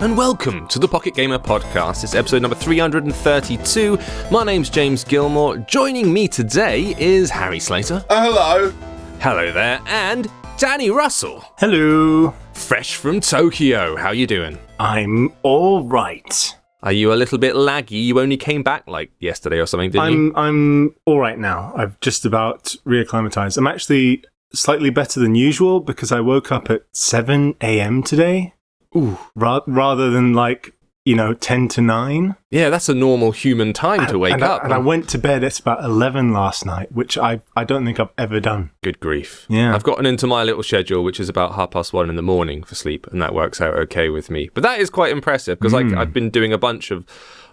and welcome to the Pocket Gamer Podcast. It's episode number 332. My name's James Gilmore. Joining me today is Harry Slater. Hello. Hello there. And Danny Russell. Hello. Fresh from Tokyo. How you doing? I'm all right. Are you a little bit laggy? You only came back like yesterday or something, didn't you? I'm all right now. I've just about reacclimatized. I'm actually slightly better than usual because I woke up at 7 a.m. today. Ooh. Rather than 10 to 9. Yeah, that's a normal human time to wake up. And I went to bed at about 11 last night, which I don't think I've ever done. Good grief. Yeah. I've gotten into my little schedule, which is about 1:30 in the morning for sleep, and that works out okay with me. But that is quite impressive, because I've been doing a bunch of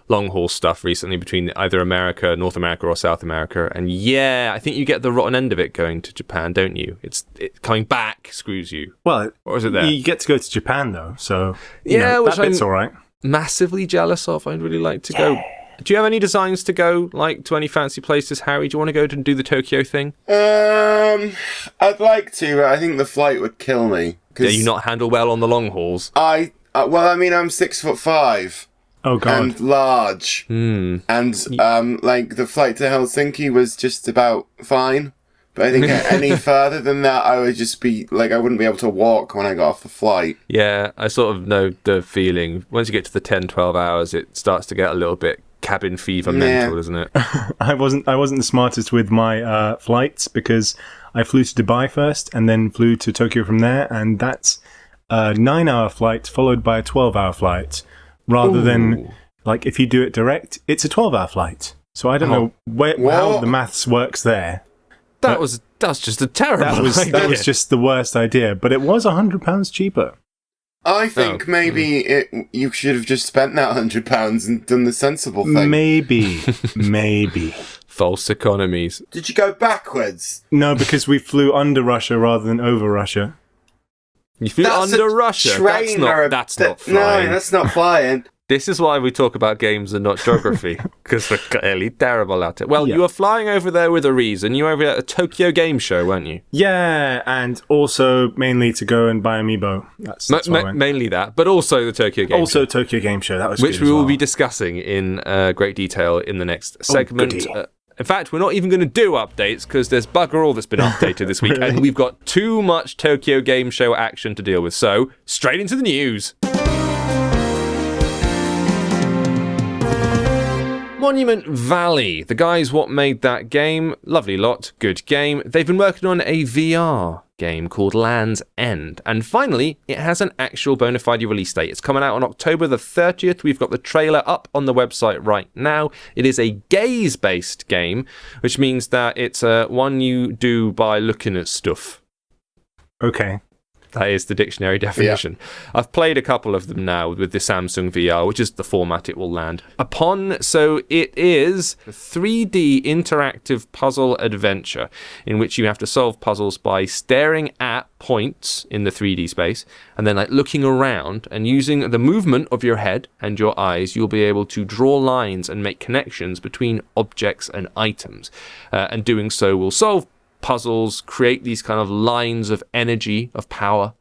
long-haul stuff recently between either America, North America, or South America, and yeah, I think you get the rotten end of it going to Japan, don't you? It coming back screws you. Well, or is it there? You get to go to Japan, though, so which that bit's all right. Massively jealous of. I'd really like to go. Do you have any designs to go to any fancy places, Harry? Do you want to go and do the Tokyo thing? I'd like to, but I think the flight would kill me. Do you not handle well on the long hauls? I'm 6'5". Oh God. And large. And the flight to Helsinki was just about fine. But I think any further than that, I would just be I wouldn't be able to walk when I got off the flight. Yeah, I sort of know the feeling. Once you get to the 10, 12 hours, it starts to get a little bit cabin fever mental, doesn't it? I wasn't the smartest with my flights because I flew to Dubai first and then flew to Tokyo from there, and that's a 9-hour flight followed by a 12-hour flight. Rather than, if you do it direct, it's a 12-hour flight. So I don't know how the maths works there. That's just a terrible idea. That was just the worst idea, but it was £100 cheaper. I think maybe you should have just spent that £100 and done the sensible thing. Maybe. False economies. Did you go backwards? No, because we flew under Russia rather than over Russia. You flew under Russia? That's not flying. No, that's not flying. This is why we talk about games and not geography, because we're clearly terrible at it. Well, you were flying over there with a reason. You were over at a Tokyo Game Show, weren't you? Yeah, and also mainly to go and buy amiibo. That's why I went. Mainly that, but also the Tokyo Game Show. Also Tokyo Game Show, that was which we will be discussing in great detail in the next segment. In fact, we're not even going to do updates because there's bugger all that's been updated this week, and we've got too much Tokyo Game Show action to deal with. So, straight into the news. Monument Valley. The guys what made that game, lovely lot, good game. They've been working on a VR game called Land's End. And finally, it has an actual bona fide release date. It's coming out on October the 30th. We've got the trailer up on the website right now. It is a gaze-based game, which means that it's one you do by looking at stuff. Okay. That is the dictionary definition. Yeah. I've played a couple of them now with the Samsung VR, which is the format it will land upon. So it is a 3D interactive puzzle adventure in which you have to solve puzzles by staring at points in the 3D space and then looking around, and using the movement of your head and your eyes, you'll be able to draw lines and make connections between objects and items. And doing so will solve puzzles, create these kind of lines of energy, of power,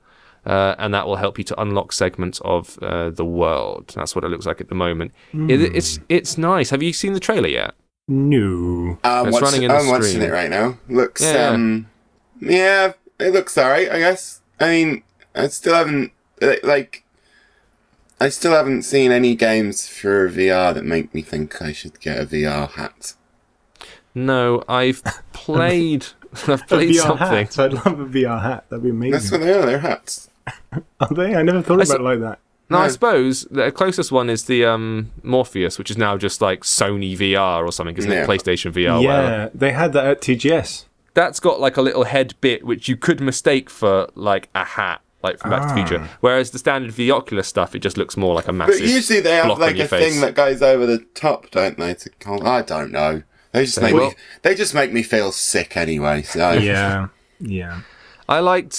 and that will help you to unlock segments of the world. That's what it looks like at the moment. It's nice. Have you seen the trailer yet? No. It's running in the stream. I'm watching it right now. Looks, it looks alright, I guess. I mean, I still haven't seen any games for VR that make me think I should get a VR hat. No, I've played something. Hat. I'd love a VR hat. That'd be amazing. That's what they are. They're hats. Are they? I never thought about it like that. No, I suppose the closest one is the Morpheus, which is now just Sony VR or something, isn't it? PlayStation VR. Yeah, whatever. They had that at TGS. That's got a little head bit which you could mistake for a hat. From Back to the Future. Whereas the standard Oculus stuff, it just looks more like a massive But usually they have a thing that goes over the top, don't they? I don't know. They just make me feel sick anyway. So yeah. I like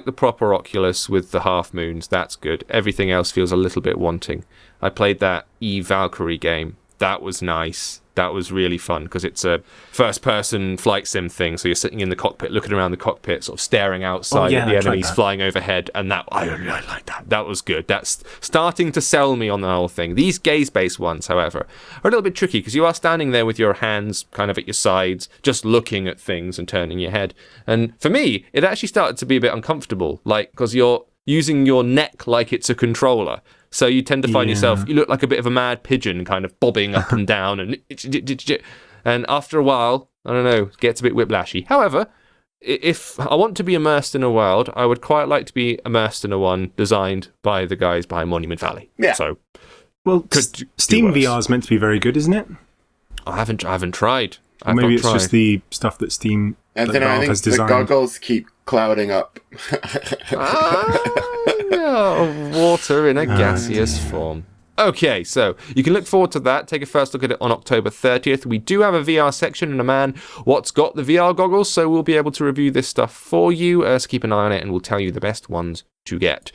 the proper Oculus with the half moons. That's good. Everything else feels a little bit wanting. I played that Valkyrie game. That was nice. That was really fun because it's a first-person flight sim thing. So you're sitting in the cockpit, looking around the cockpit, sort of staring outside at the enemies flying overhead. And I really like that. That was good. That's starting to sell me on the whole thing. These gaze-based ones, however, are a little bit tricky because you are standing there with your hands kind of at your sides, just looking at things and turning your head. And for me, it actually started to be a bit uncomfortable, like because you're using your neck like it's a controller. So you tend to find yourself, you look like a bit of a mad pigeon kind of bobbing up and down. And after a while, I don't know, it gets a bit whiplashy. However, if I want to be immersed in a world, I would quite like to be immersed in a one designed by the guys behind Monument Valley. Yeah. So, Steam VR is meant to be very good, isn't it? I haven't tried. Maybe it's just the stuff that Steam I think the goggles keep clouding up. Water in a gaseous form. Okay, so you can look forward to that. Take a first look at it on October 30th. We do have a VR section and a man what's got the VR goggles, so we'll be able to review this stuff for you. So keep an eye on it and we'll tell you the best ones to get.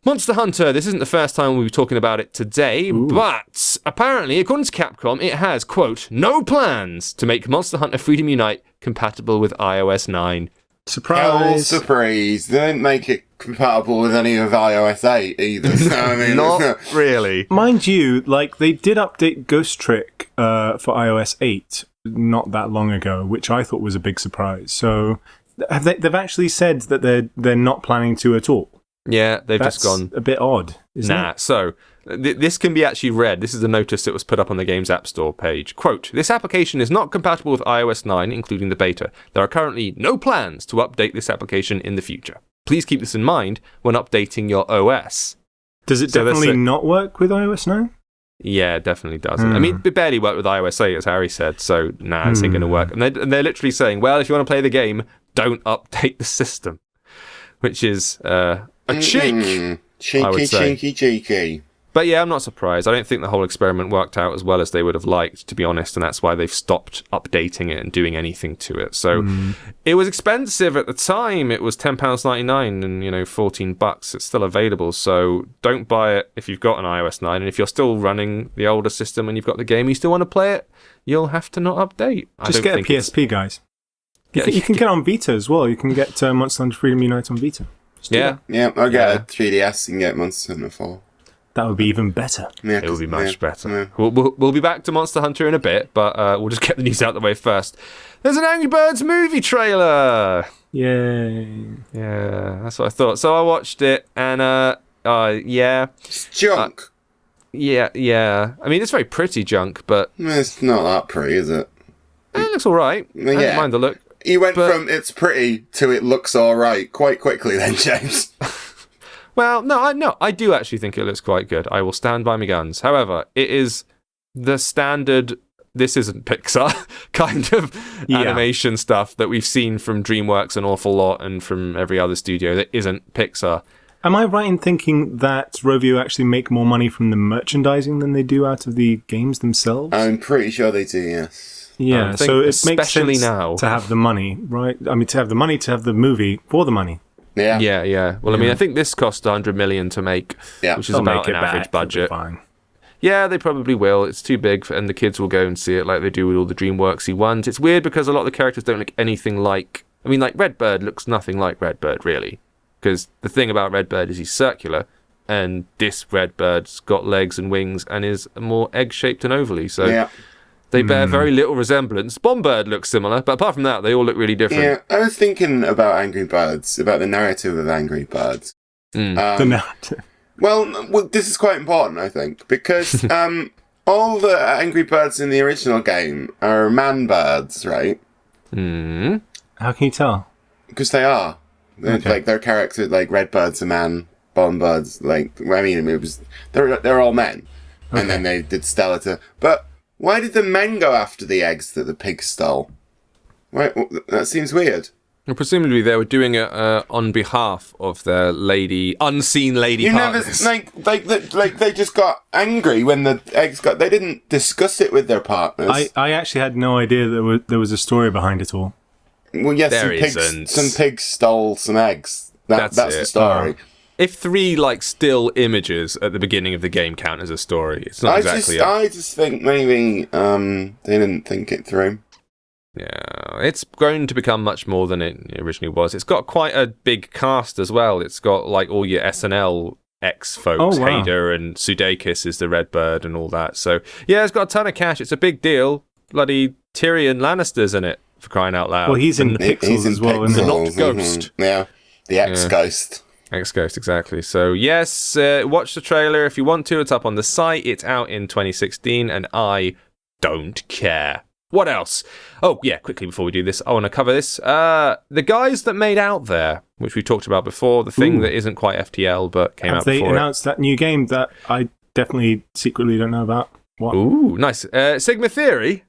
Monster Hunter, this isn't the first time we'll be talking about it today, but apparently, according to Capcom, it has, quote, no plans to make Monster Hunter Freedom Unite compatible with iOS 9. Surprise! Surprise! They didn't make it compatible with any of iOS 8 either. So, I mean, not really. Mind you, like they did update Ghost Trick for iOS 8 not that long ago, which I thought was a big surprise. So they've actually said that they're not planning to at all. Yeah, they've That's just gone a bit odd, isn't it? So this can be actually read. This is a notice that was put up on the Games App Store page. Quote, this application is not compatible with iOS 9, including the beta. There are currently no plans to update this application in the future. Please keep this in mind when updating your OS. Does it definitely not work with iOS 9? Yeah, it definitely doesn't. I mean, it barely worked with iOS 8, as Harry said, so this ain't going to work. And they're literally saying, well, if you want to play the game, don't update the system. Which is a cheek, I would say. Cheeky. But yeah, I'm not surprised. I don't think the whole experiment worked out as well as they would have liked, to be honest, and that's why they've stopped updating it and doing anything to it. So it was expensive at the time. It was £10.99 and, $14. It's still available, so don't buy it if you've got an iOS 9. And if you're still running the older system and you've got the game, you still want to play it, you'll have to not update. Just get a PSP, guys. You can get it on Vita as well. You can get Monster Hunter Freedom Unite on Vita. Yeah, I'll get a 3DS and get Monster Hunter 4. That would be even better. Yeah, it would be much better. Yeah. We'll be back to Monster Hunter in a bit, but we'll just get the news out of the way first. There's an Angry Birds movie trailer! Yay. Yeah, that's what I thought. So I watched it, and yeah. It's junk. Yeah. I mean, it's very pretty junk, but... It's not that pretty, is it? It looks alright. I don't mind the look. You went from it's pretty to it looks alright quite quickly then, James. Well, no, I do actually think it looks quite good. I will stand by my guns. However, it is the standard, this isn't Pixar, kind of animation stuff that we've seen from DreamWorks an awful lot and from every other studio that isn't Pixar. Am I right in thinking that Rovio actually make more money from the merchandising than they do out of the games themselves? I'm pretty sure they do, yes. Yeah, so it makes sense now to have the money, right? I mean, to have the money to have the movie for the money. Yeah. Well, I mean, I think this cost $100 million to make, which is about an average budget. Fine. Yeah, they probably will. It's too big, and the kids will go and see it like they do with all the DreamWorksy ones. It's weird because a lot of the characters don't look anything like... I mean, like Redbird looks nothing like Redbird, really. Because the thing about Redbird is he's circular, and this Redbird's got legs and wings and is more egg-shaped and ovally. So they bear very little resemblance. Bombird looks similar, but apart from that, they all look really different. Yeah, I was thinking about Angry Birds, about the narrative of Angry Birds. The narrative. Well, this is quite important, I think, because all the Angry Birds in the original game are man-birds, right? How can you tell? Because they are. Okay. Like, their characters, like, Redbird's a man, Bombbird's, they're all men. Okay. And then they did Skeletor. But why did the men go after the eggs that the pigs stole? Right, that seems weird. Well, presumably they were doing it on behalf of their unseen lady partners. They just got angry when the eggs got... They didn't discuss it with their partners. I actually had no idea there was a story behind it all. Well, yes, some pigs stole some eggs. That's the story. if 3 like still images at the beginning of the game count as a story, it's not exactly. I just think maybe they didn't think it through. Yeah, it's grown to become much more than it originally was. It's got quite a big cast as well. It's got like all your SNL ex-folks, Hader and Sudeikis is the Redbird and all that. So yeah, it's got a ton of cash. It's a big deal. Bloody Tyrion Lannister's in it, for crying out loud. Well, he's in Pixels as well. The Not Ghost. Yeah, the ex-Ghost. Ex-Ghost, exactly. So yes, watch the trailer if you want to. It's up on the site. It's out in 2016, and I don't care. What else? Oh, yeah, quickly before we do this, I want to cover this. The guys that made Out There, which we talked about before, the thing that isn't quite FTL, but came out before. Have they announced that new game that I definitely secretly don't know about? What? Ooh, nice. Sigma Theory?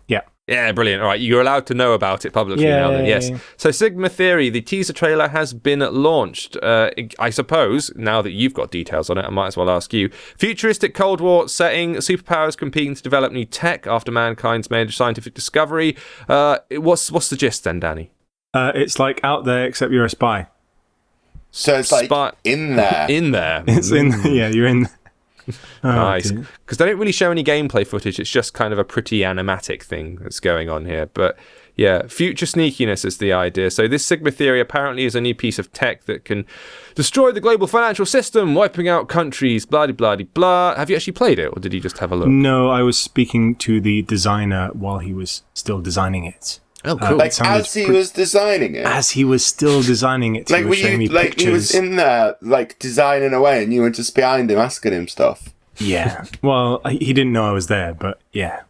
Yeah. Yeah, brilliant. All right, you're allowed to know about it publicly now then, yes. So Sigma Theory, the teaser trailer has been launched. I suppose, now that you've got details on it, I might as well ask you. Futuristic Cold War setting, superpowers competing to develop new tech after mankind's made a scientific discovery. What's the gist then, Danny? It's like Out There, except you're a spy. So it's like in there. In there. It's in, yeah, you're in. Nice. Because they don't really show any gameplay footage. It's just kind of a pretty animatic thing that's going on here. But yeah, future sneakiness is the idea. So this Sigma Theory apparently is a new piece of tech that can destroy the global financial system, wiping out countries, blah-de-blah-de-blah. Have you actually played it, or did you just have a look? No, I was speaking to the designer while he was still designing it. Oh, cool. Like as he was designing it? As he was still designing it, like, he was in there, like, designing away, and you were just behind him asking him stuff. Yeah. Well, he didn't know I was there, but yeah.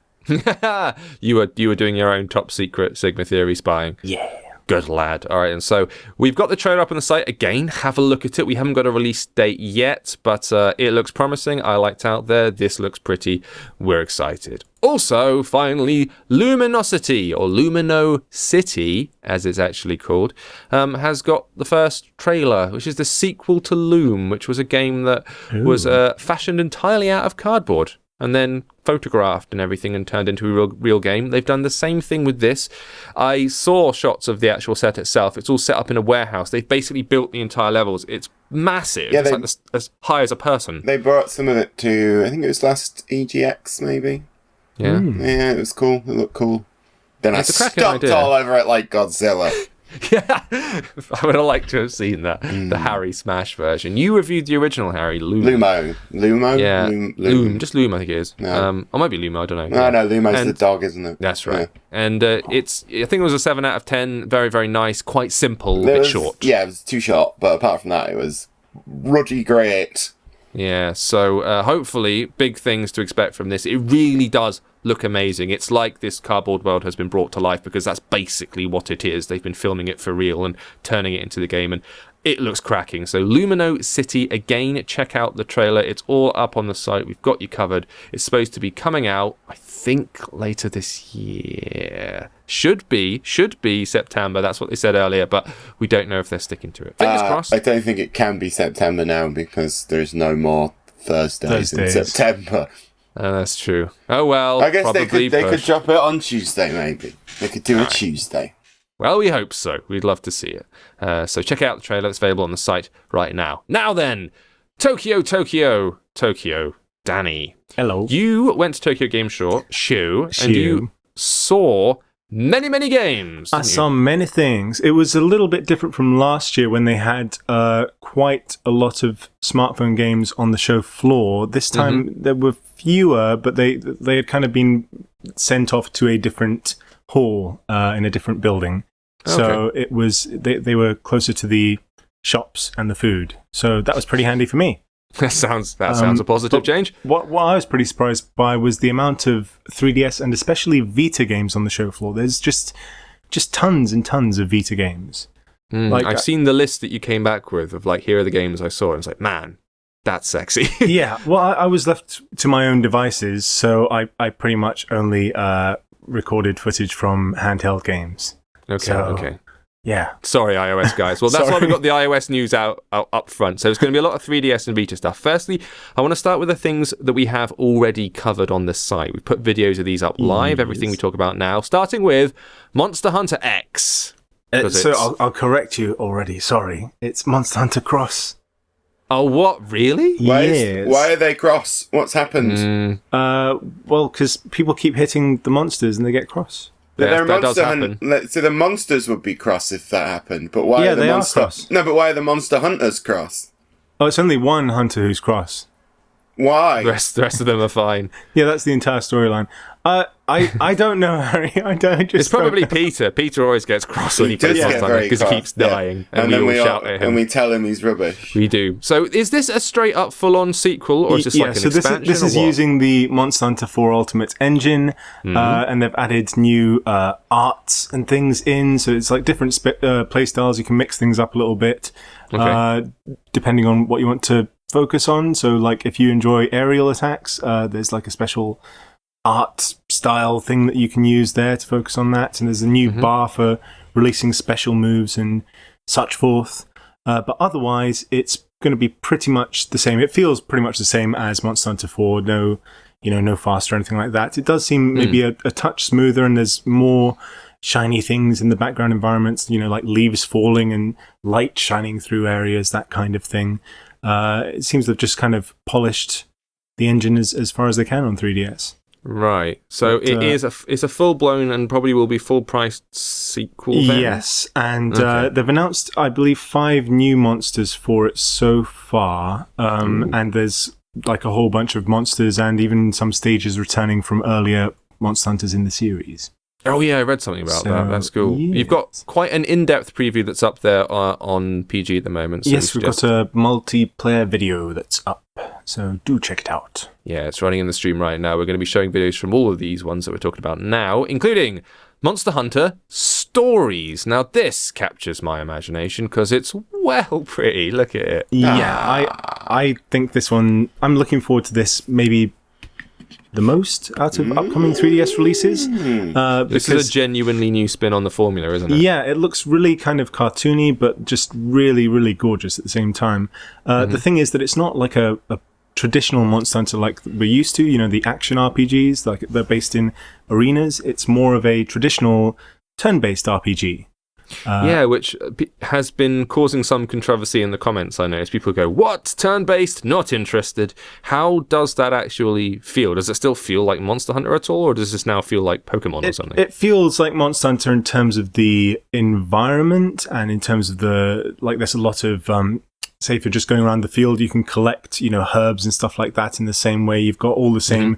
You were doing your own top secret Sigma Theory spying. Yeah. Good lad. All right, and so we've got the trailer up on the site. Again, have a look at it. We haven't got a release date yet, but it looks promising. I liked Out There. This looks pretty. We're excited. Also, finally, Luminosity, or Lumino City, as it's actually called, has got the first trailer, which is the sequel to Loom, which was a game that was fashioned entirely out of cardboard and then photographed and everything and turned into a real game. They've done the same thing with this. I saw shots of the actual set itself. It's all set up in a warehouse. They've basically built the entire levels. It's massive. Yeah, it's like as high as a person. They brought some of it to, I think it was last EGX, maybe. Yeah. Yeah, it was cool. It looked cool. Then I stopped idea. all over it like Godzilla. Yeah, I would have liked to have seen that. The Harry Smash version. You reviewed the original Harry, Loom. Lumo? Yeah, Loom. Just Loom, I think it is. No. Or might be Lumo, I don't know. No, Lumo's the dog, isn't it? That's right. Yeah. And I think it was a 7 out of 10. Very, very nice. Quite simple, but short. Yeah, it was too short. But apart from that, it was ruddy great. Yeah, so hopefully big things to expect from this. It really does look amazing. It's like this cardboard world has been brought to life, because that's basically what it is. They've been filming it for real and turning it into the game, and it looks cracking. So Lumino City, again, check out the trailer. It's all up on the site. We've got you covered. It's supposed to be coming out, I think, later this year. Should be September. That's what they said earlier, but we don't know if they're sticking to it. Fingers crossed. I don't think it can be September now, because there's no more Thursdays. In September. That's true. Oh well. I guess they could drop it on Tuesday, maybe. They could do a Tuesday. Well, we hope so. We'd love to see it. So check out the trailer. It's available on the site right now. Now then, Tokyo. Danny. Hello. You went to Tokyo Game Show, and you saw many games. I saw many things. It was a little bit different from last year when they had quite a lot of smartphone games on the show floor. This time there were fewer, but they had kind of been sent off to a different hall in a different building. Okay. So it was they were closer to the shops and the food. So that was pretty handy for me. That sounds a positive change. What I was pretty surprised by was the amount of 3DS and especially Vita games on the show floor. There's just tons and tons of Vita games. I've seen the list that you came back with of like, here are the games I saw, and it's like, man, that's sexy. Yeah, well, I was left to my own devices, so I pretty much only recorded footage from handheld games. Okay. Yeah. Sorry, iOS guys. Well, that's why we got the iOS news out up front. So it's going to be a lot of 3DS and Vita stuff. Firstly, I want to start with the things that we have already covered on the site. We've put videos of these up live, everything we talk about now, starting with Monster Hunter X. So I'll correct you already. Sorry. It's Monster Hunter Cross. Oh, what? Really? Why are they cross? What's happened? Well, because people keep hitting the monsters and they get cross. That does happen. So the monsters would be cross if that happened, but why are the they monster? are cross. No, but why are the monster hunters cross? Oh, it's only one hunter who's cross. Why? The rest of them are fine. Yeah, that's the entire storyline. I don't know, Harry. It's probably Peter. Peter always gets cross when he plays Monster Hunter because he keeps dying, and we all shout at him. And we tell him he's rubbish. We do. So, is this a straight up full on sequel, or is this like an expansion? This is using the Monster Hunter 4 Ultimate engine, and they've added new arts and things in. So it's like different play styles. You can mix things up a little bit, depending on what you want to focus on. So, like if you enjoy aerial attacks, there's like a special art style thing that you can use there to focus on that, and there's a new bar for releasing special moves and such forth, but otherwise it's going to be pretty much the same. It feels pretty much the same as Monster Hunter 4. No faster or anything like that. It does seem maybe a touch smoother, and there's more shiny things in the background environments, like leaves falling and light shining through areas, that kind of thing. It seems they've just kind of polished the engine as far as they can on 3DS. Right, so it's a full-blown and probably will be full-priced sequel then? Yes, and they've announced, I believe, 5 new monsters for it so far, and there's like a whole bunch of monsters and even some stages returning from earlier Monster Hunters in the series. Oh yeah, I read something about that. That's cool. Yes. You've got quite an in-depth preview that's up there on PG at the moment. So yes, we've got a multiplayer video that's up, so do check it out. Yeah, it's running in the stream right now. We're going to be showing videos from all of these ones that we're talking about now, including Monster Hunter Stories. Now this captures my imagination because it's well pretty. Look at it. Yeah, I think this one, I'm looking forward to this maybe the most out of upcoming 3DS releases. This is a genuinely new spin on the formula, isn't it? Yeah, it looks really kind of cartoony, but just really, really gorgeous at the same time. The thing is that it's not like a traditional Monster Hunter like we're used to, the action RPGs, like they're based in arenas. It's more of a traditional turn-based RPG. Which has been causing some controversy in the comments, I noticed. People go, what? Turn-based? Not interested. How does that actually feel? Does it still feel like Monster Hunter at all, or does this now feel like Pokemon or something? It feels like Monster Hunter in terms of the environment and in terms of there's a lot of, say if you're just going around the field, you can collect, herbs and stuff like that in the same way. You've got all the same,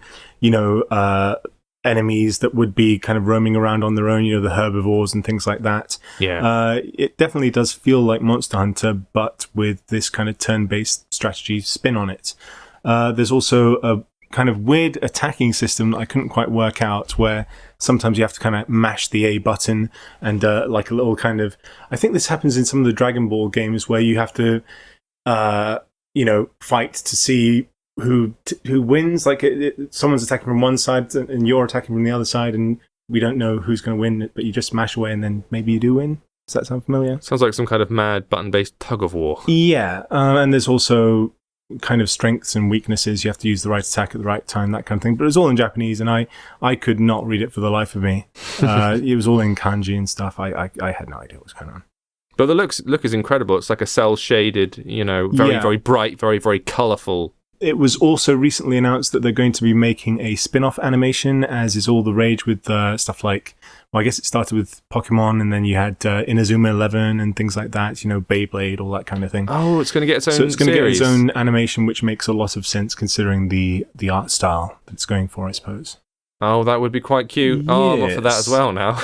enemies that would be kind of roaming around on their own, the herbivores and things like that. Yeah. It definitely does feel like Monster Hunter, but with this kind of turn-based strategy spin on it. There's also a kind of weird attacking system that I couldn't quite work out, where sometimes you have to kind of mash the A button and like a little kind of... I think this happens in some of the Dragon Ball games where you have to, fight to see who wins. Like someone's attacking from one side and you're attacking from the other side, and we don't know who's going to win, but you just mash away and then maybe you do win. Does that sound familiar? Sounds like some kind of mad button-based tug of war. Yeah, and there's also kind of strengths and weaknesses. You have to use the right attack at the right time, that kind of thing. But it was all in Japanese, and I could not read it for the life of me. It was all in kanji and stuff. I had no idea what was going on. But the look is incredible. It's like a cell-shaded, very bright, very, very colourful. It was also recently announced that they're going to be making a spin-off animation, as is all the rage with stuff like, well, I guess it started with Pokemon, and then you had Inazuma 11 and things like that, Beyblade, all that kind of thing. Oh, it's going to get its own So it's going to get its series. own animation, which makes a lot of sense considering the art style that it's going for, I suppose. Oh, that would be quite cute. Oh, I'm up for that as well now.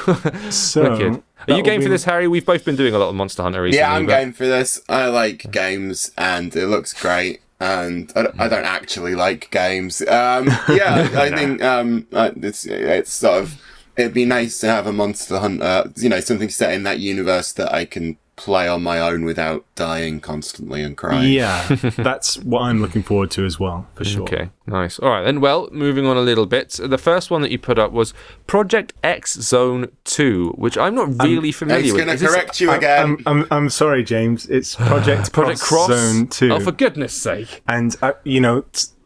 So, wicked. Are you game for this, Harry? We've both been doing a lot of Monster Hunter recently. Yeah, I'm game for this. I like games, and it looks great. And I don't actually like games. I think it's sort of, it'd be nice to have a Monster Hunter, something set in that universe that I can play on my own without dying constantly and crying. Yeah, that's what I'm looking forward to as well, for sure. Okay, nice. All right, then. Well, moving on a little bit. The first one that you put up was Project X Zone 2, which I'm not really familiar with. It's going to correct you again. I'm sorry, James. It's Project Cross Zone 2. Oh, for goodness sake. And,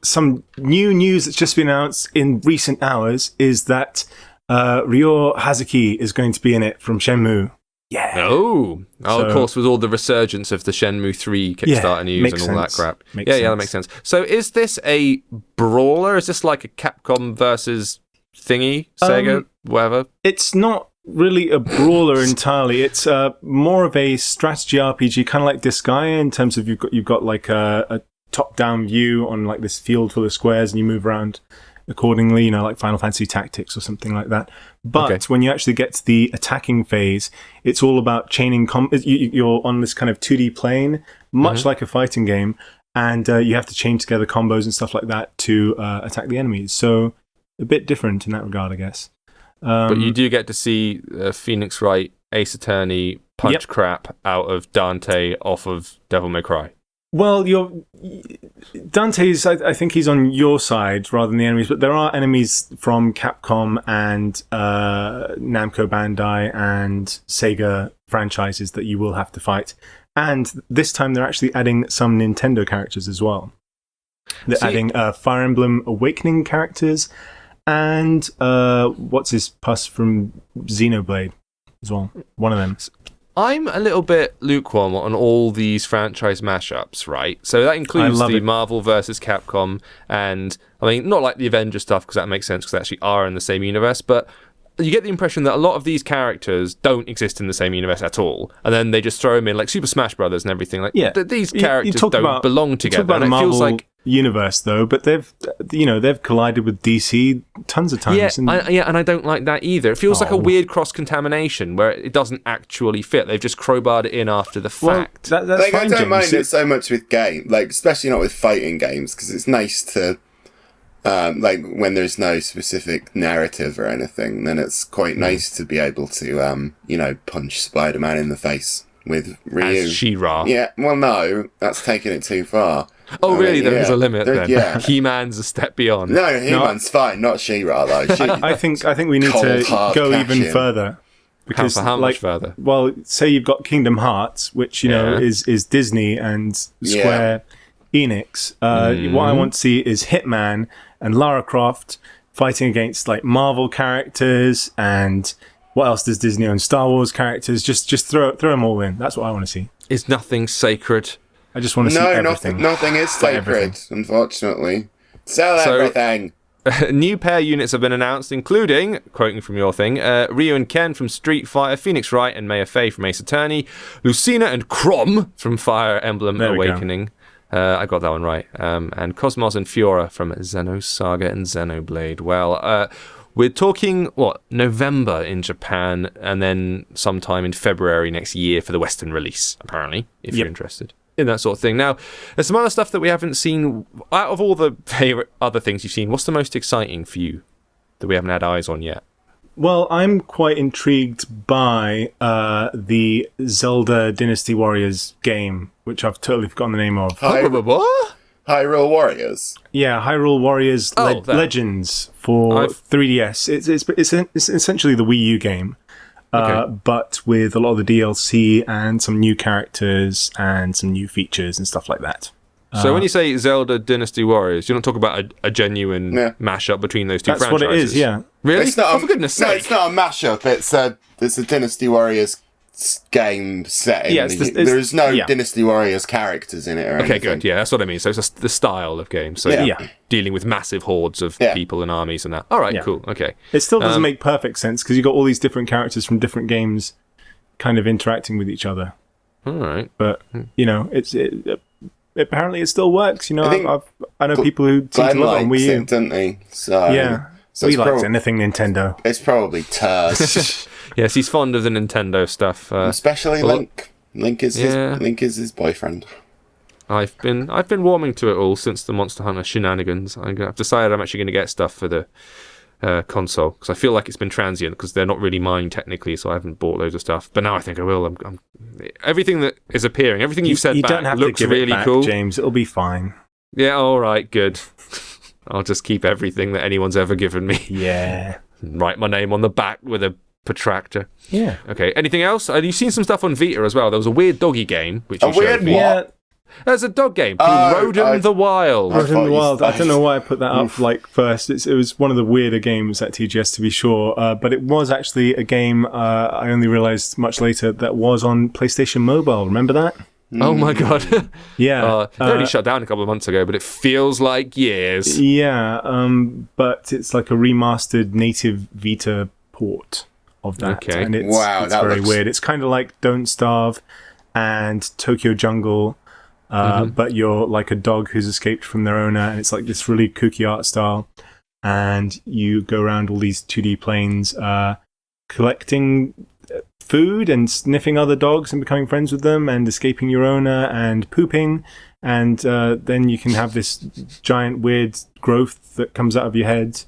some new news that's just been announced in recent hours is that Ryo Hazuki is going to be in it from Shenmue. Yeah. Oh, So- of course, with all the resurgence of the Shenmue 3 Kickstarter news makes and all that sense. crap. Makes Yeah, sense. that makes sense. So is this a brawler? Is this like a Capcom versus thingy, Sega, whatever? It's not really a brawler entirely. It's more of a strategy RPG, kind of like Disgaea, in terms of you've got like a top-down view on like this field full of squares, and you move around accordingly, like Final Fantasy Tactics or something like that. But when you actually get to the attacking phase, it's all about chaining you're on this kind of 2D plane, much like a fighting game, and you have to chain together combos and stuff like that to attack the enemies. So a bit different in that regard, I guess. But you do get to see Phoenix Wright, Ace Attorney punch crap out of Dante off of Devil May Cry. Well, Dante's, I think he's on your side rather than the enemies, but there are enemies from Capcom and Namco Bandai and Sega franchises that you will have to fight. And this time they're actually adding some Nintendo characters as well. They're adding Fire Emblem Awakening characters and what's his puss from Xenoblade as well. One of them. I'm a little bit lukewarm on all these franchise mashups, right? So that includes the Marvel versus Capcom, and I mean, not like the Avengers stuff, because that makes sense, because they actually are in the same universe, but you get the impression that a lot of these characters don't exist in the same universe at all, and then they just throw them in, like Super Smash Brothers and everything. Like, these characters don't belong together. Talk about and the it feels Marvel like universe, though, but they've collided with DC tons of times. And I don't like that either. It feels like a weird cross-contamination where it doesn't actually fit. They've just crowbarred it in after the fact. Well, that's fine, I don't James. mind it so much with game, like especially not with fighting games, because it's nice to, like when there's no specific narrative or anything, then it's quite nice to be able to, punch Spider-Man in the face with Ryu. As She-Ra. Yeah, well, no, that's taking it too far. Oh, really? There is a limit then? Yeah. He-Man's a step beyond. No, He-Man's fine, not She-Ra, though. I think we need to go even further. Because how much further? Well, say you've got Kingdom Hearts, which, is Disney and Square Enix. What I want to see is Hitman and Lara Croft fighting against like Marvel characters, and what else does Disney own? Star Wars characters. Just throw them all in. That's what I want to see. Is nothing sacred? I just want to see everything. Nothing is sacred, unfortunately. Sell everything. New pair units have been announced, including, quoting from your thing, Ryu and Ken from Street Fighter, Phoenix Wright and Maya Fey from Ace Attorney, Lucina and Chrom from Fire Emblem Awakening. I got that one right. And Cosmos and Fiora from Xenosaga and Xenoblade. Well, we're talking, November in Japan, and then sometime in February next year for the Western release, apparently, if you're interested in that sort of thing. Now, there's some other stuff that we haven't seen. Out of all the favorite other things you've seen, what's the most exciting for you that we haven't had eyes on yet? Well, I'm quite intrigued by the Zelda Dynasty Warriors game, which I've totally forgotten the name of. What? Hyrule Warriors. Yeah, Hyrule Warriors Legends for 3DS. It's essentially the Wii U game, but with a lot of the DLC and some new characters and some new features and stuff like that. So when you say Zelda Dynasty Warriors, you're not talking about a mashup between those two franchises? That's what it is, yeah. Really? It's not for goodness sake. No, it's not a mashup. It's a Dynasty Warriors game setting. Yeah, there is no Dynasty Warriors characters in it or anything. Okay, good. Yeah, that's what I mean. So it's the style of game. So dealing with massive hordes of people and armies and that. All right, cool. Okay. It still doesn't make perfect sense because you've got all these different characters from different games kind of interacting with each other. All right. But, apparently it still works. I know people who seem to love it on Wii U. Didn't they? So, yeah. So he likes anything Nintendo. It's probably turds. Yes, he's fond of the Nintendo stuff. Especially Link. Link is his boyfriend. I've been warming to it all since the Monster Hunter shenanigans. I've decided I'm actually going to get stuff for the console because I feel like it's been transient because they're not really mine technically, so I haven't bought loads of stuff. But now I think I will. I'm everything that is appearing, everything you've said you back don't have looks to give really it back, cool. James. It'll be fine. Yeah, all right, good. I'll just keep everything that anyone's ever given me. Yeah. Write my name on the back with a protractor. Yeah. Okay. Anything else? You've seen some stuff on Vita as well. There was a weird doggy game, which you showed me. What? There's a dog game called Rodin the Wild. Rodin the Wild. I don't know why I put that up first. It was one of the weirder games at TGS, to be sure. But it was actually a game I only realised much later that was on PlayStation Mobile. Remember that? Oh my god. Yeah. It only shut down a couple of months ago, but it feels like years. Yeah, but it's like a remastered native Vita port of that. Okay. And it's very weird. It's kind of like Don't Starve and Tokyo Jungle, but you're like a dog who's escaped from their owner, and it's like this really kooky art style. And you go around all these 2D planes, collecting food and sniffing other dogs and becoming friends with them and escaping your owner and pooping. And then you can have this giant weird growth that comes out of your head,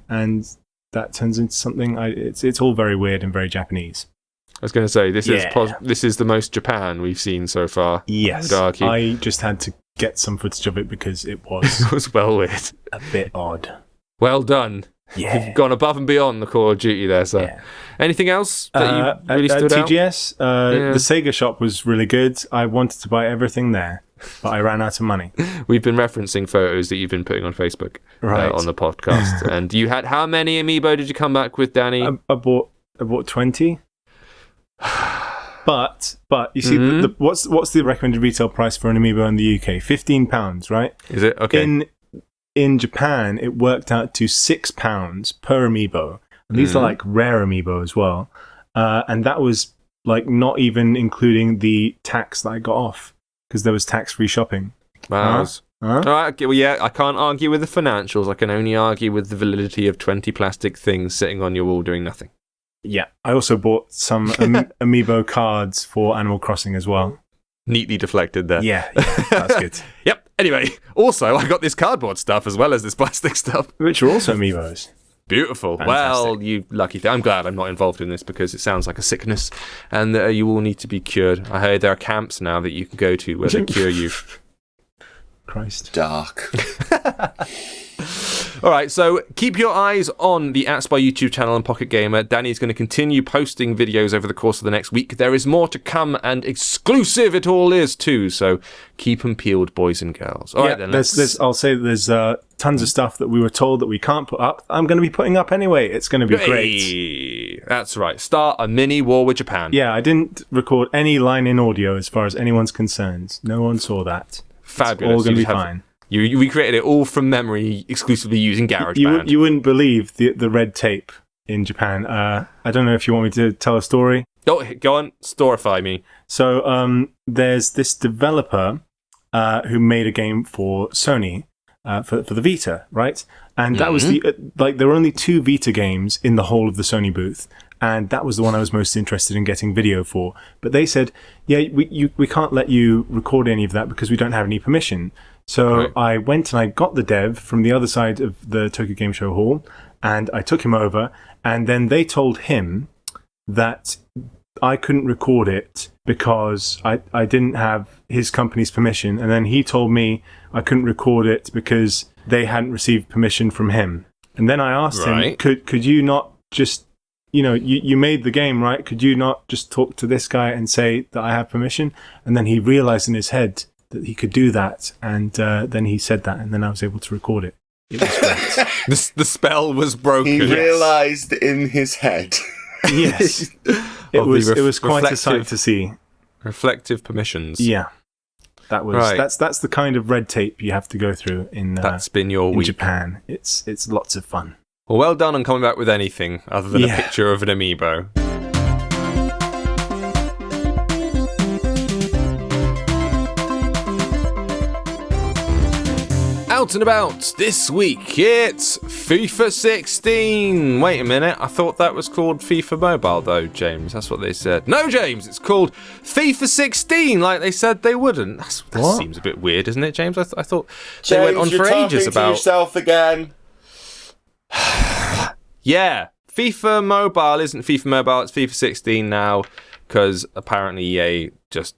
and that turns into something. It's all very weird and very Japanese. I was going to say, this is the most Japan we've seen so far. Yes, I just had to get some footage of it because it was it was well weird, a bit odd. Well done. Yeah. You've gone above and beyond the Call of Duty there, so. Yeah. Anything else that you really stood out? TGS, the Sega shop was really good. I wanted to buy everything there, but I ran out of money. We've been referencing photos that you've been putting on Facebook on the podcast. And you had, how many amiibo did you come back with, Danny? I bought 20. But you see, what's the recommended retail price for an amiibo in the UK? £15, right? Is it? Okay. In Japan, it worked out to £6 per amiibo. And these are like rare amiibo as well. And that was like not even including the tax that I got off, because there was tax-free shopping. Wow. All right, okay, well, yeah, I can't argue with the financials. I can only argue with the validity of 20 plastic things sitting on your wall doing nothing. Yeah, I also bought some amiibo cards for Animal Crossing as well. Neatly deflected there. Yeah, that's good. Yep. Anyway, also, I got this cardboard stuff as well as this plastic stuff. Which are also amiibos. Beautiful. Fantastic. Well, you lucky thing. I'm glad I'm not involved in this because it sounds like a sickness and you will need to be cured. I heard there are camps now that you can go to where they cure you. Christ. Dark. All right, so keep your eyes on the @Spy YouTube channel and Pocket Gamer. Danny's going to continue posting videos over the course of the next week. There is more to come, and exclusive it all is too. So keep them peeled, boys and girls. All right, then. I'll say there's tons of stuff that we were told that we can't put up. I'm going to be putting up anyway. It's going to be great. That's right. Start a mini war with Japan. Yeah, I didn't record any line in audio as far as anyone's concerned. No one saw that. Fabulous. It's all going to be fine. You recreated it all from memory, exclusively using GarageBand. You wouldn't believe the red tape in Japan. I don't know if you want me to tell a story. Oh, go on, storify me. So there's this developer who made a game for Sony for the Vita, right? And that was there were only 2 Vita games in the whole of the Sony booth. And that was the one I was most interested in getting video for. But they said, yeah, we can't let you record any of that because we don't have any permission. So I went and I got the dev from the other side of the Tokyo Game Show hall, and I took him over, and then they told him that I couldn't record it because I didn't have his company's permission, and then he told me I couldn't record it because they hadn't received permission from him. And then I asked him, could you not just, you made the game, right? Could you not just talk to this guy and say that I have permission? And then he realized in his head that he could do that, and then he said that, and then I was able to record it. It was great. The spell was broken. He realised in his head. Yes. It was quite a sight to see. Reflective permissions. Yeah. That was that's the kind of red tape you have to go through in that's been your week. Japan. It's lots of fun. Well done on coming back with anything other than a picture of an amiibo. Out and about this week, it's FIFA 16. Wait a minute, I thought that was called FIFA Mobile though, James. That's what they said. No, James, it's called FIFA 16, like they said they wouldn't. That seems a bit weird, doesn't it, James? I thought James, they went on for ages about yourself again. Yeah, FIFA Mobile isn't FIFA Mobile, it's FIFA 16 now, because apparently EA just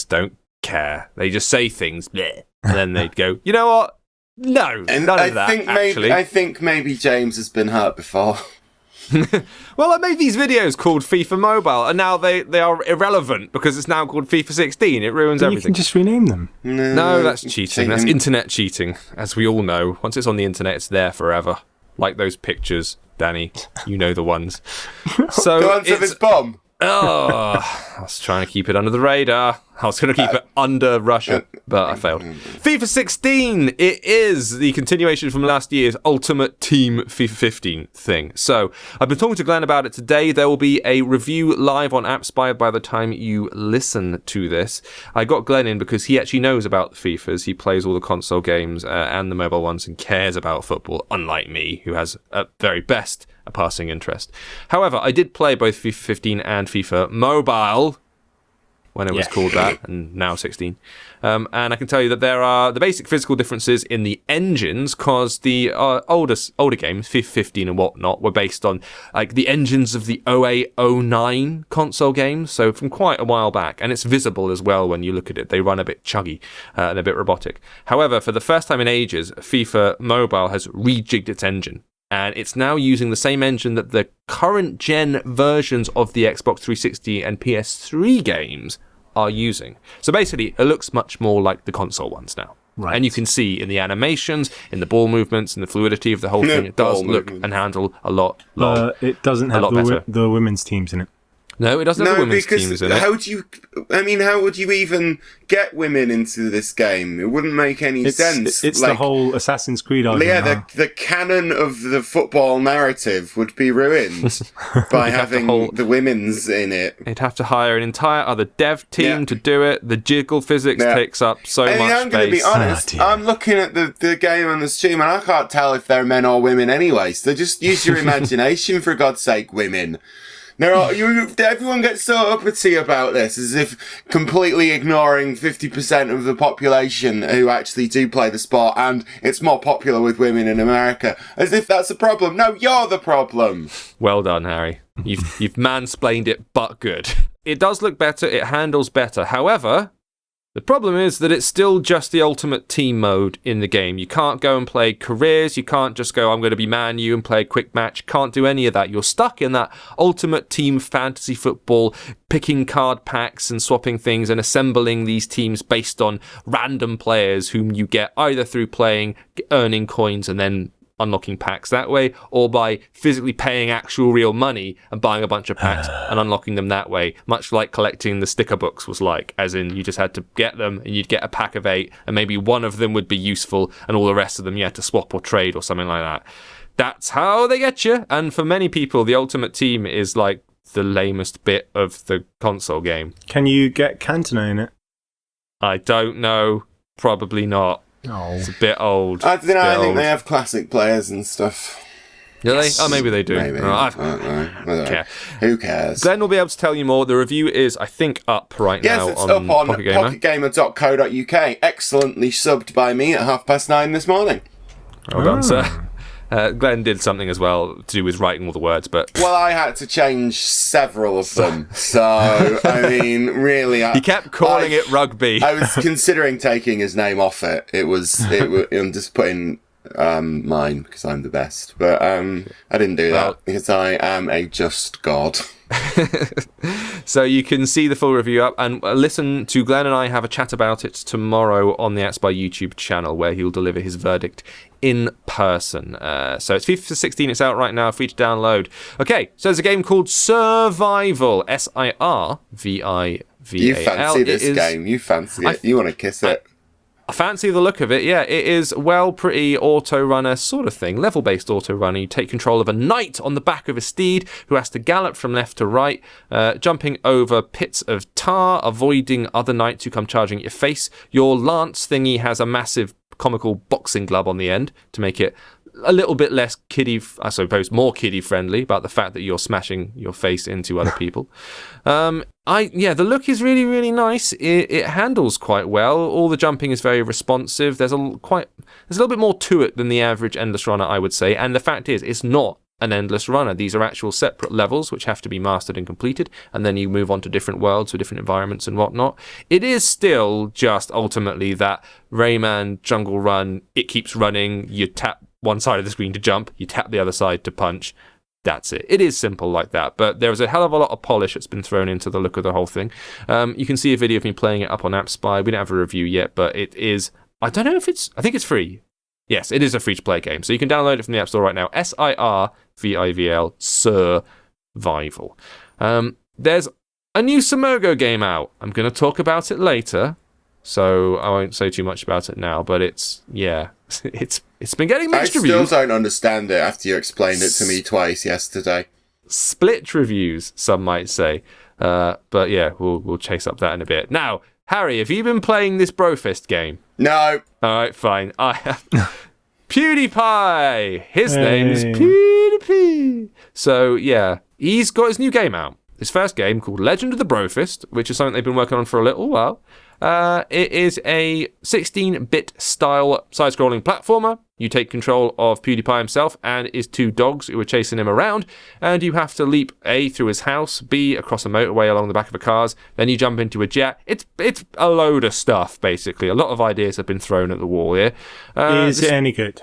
don't care. They just say things, bleh, and then they'd go, you know what? No, and none of that, actually. I think maybe James has been hurt before. Well, I made these videos called FIFA Mobile, and now they are irrelevant because it's now called FIFA 16. It ruins But everything. you can just rename them. No, that's cheating. That's internet cheating, as we all know. Once it's on the internet, it's there forever. Like those pictures, Danny. You know the ones. So Go on to this bomb. Oh, I was trying to keep it under the radar. I was going to keep it under Russia, but I failed. FIFA 16, it is the continuation from last year's Ultimate Team FIFA 15 thing. So I've been talking to Glenn about it today. There will be a review live on AppSpy by the time you listen to this. I got Glenn in because he actually knows about the FIFAs. He plays all the console games and the mobile ones and cares about football, unlike me, who has at very best a passing interest. However, I did play both FIFA 15 and FIFA Mobile when it was called that, and now 16. And I can tell you that there are the basic physical differences in the engines, because the older games, FIFA 15 and whatnot, were based on like the engines of the 08-09 console games, so from quite a while back. And it's visible as well when you look at it. They run a bit chuggy and a bit robotic. However, for the first time in ages, FIFA Mobile has rejigged its engine. And it's now using the same engine that the current gen versions of the Xbox 360 and PS3 games are using. So basically, it looks much more like the console ones now. Right. And you can see in the animations, in the ball movements, and the fluidity of the whole thing, it does look and handle a lot it doesn't have the women's teams in it. No, it doesn't have the women's teams in it. How would you even get women into this game? It wouldn't make any sense. It's like, the whole Assassin's Creed argument. Yeah, the canon of the football narrative would be ruined by having the women's in it. They'd have to hire an entire other dev team to do it. The jiggle physics takes up so much space. I'm going to be honest. I'm looking at the game on the stream and I can't tell if they're men or women anyway. So just use your imagination, for God's sake, women. Everyone gets so uppity about this, as if completely ignoring 50% of the population who actually do play the sport, and it's more popular with women in America, as if that's a problem. No, you're the problem. Well done, Harry. You've mansplained it, but good. It does look better, it handles better. However, the problem is that it's still just the ultimate team mode in the game. You can't go and play careers. You can't just go, I'm going to be Man U and play a quick match. Can't do any of that. You're stuck in that ultimate team fantasy football, picking card packs and swapping things and assembling these teams based on random players whom you get either through playing, earning coins and then unlocking packs that way, or by physically paying actual real money and buying a bunch of packs and unlocking them that way, much like collecting the sticker books was like, as in you just had to get them and you'd get a pack of 8 and maybe one of them would be useful and all the rest of them you had to swap or trade or something like that. That's how they get you. And for many people, the Ultimate Team is like the lamest bit of the console game. Can you get Cantona in it? I don't know. Probably not. Oh. It's a bit old. I don't know. I think they have classic players and stuff. Do they? Oh, maybe they do. Maybe. I don't care. Who cares? Glenn will be able to tell you more. The review is, I think, up right now it's on up on Pocket Gamer. pocketgamer.co.uk. Excellently subbed by me at 9:30 this morning. Well done, sir. Glenn did something as well to do with writing all the words, but... Well, I had to change several of them. So, I mean, really... He kept calling it rugby. I was considering taking his name off it. I'm just putting mine because I'm the best. But I didn't do that because I am a just god. So you can see the full review up and listen to Glenn and I have a chat about it tomorrow on the AppSpy YouTube channel, where he'll deliver his verdict in person. So it's FIFA 16, it's out right now, free to download. Okay, so there's a game called Survival, Sirvival. You fancy this game, you fancy it, you want to kiss it. I fancy the look of it, yeah. It is, well, pretty auto-runner sort of thing. Level-based auto-runner. You take control of a knight on the back of a steed who has to gallop from left to right, jumping over pits of tar, avoiding other knights who come charging at your face. Your lance thingy has a massive comical boxing glove on the end to make it a little bit less kiddie, I suppose, more kiddie friendly about the fact that you're smashing your face into other people. The look is really, really nice. It handles quite well. All the jumping is very responsive. There's a little bit more to it than the average endless runner, I would say. And the fact is, it's not an endless runner. These are actual separate levels which have to be mastered and completed, and then you move on to different worlds with different environments and whatnot. It is still just ultimately that Rayman jungle run. It keeps running. You tap one side of the screen to jump, you tap the other side to punch. That's it. It is simple like that, but there is a hell of a lot of polish that's been thrown into the look of the whole thing. You can see a video of me playing it up on AppSpy. We don't have a review yet, but it is... I don't know if it's... I think it's free. Yes, it is a free-to-play game, so you can download it from the App Store right now. Sirvival. Survival. There's a new Simogo game out. I'm going to talk about it later, so I won't say too much about it now, but it's been getting mixed reviews. I still don't understand it after you explained it to me twice yesterday. Split reviews, some might say. But yeah, we'll chase up that in a bit. Now, Harry, have you been playing this Brofist game? No. All right, fine. I have. PewDiePie! His name is PewDiePie. So, yeah, he's got his new game out. His first game called Legend of the Brofist, which is something they've been working on for a little while. It is a 16-bit style side-scrolling platformer. You take control of PewDiePie himself and his two dogs who are chasing him around, and you have to leap A, through his house, B, across a motorway along the back of the cars, then you jump into a jet. It's a load of stuff, basically. A lot of ideas have been thrown at the wall here. Is it any good?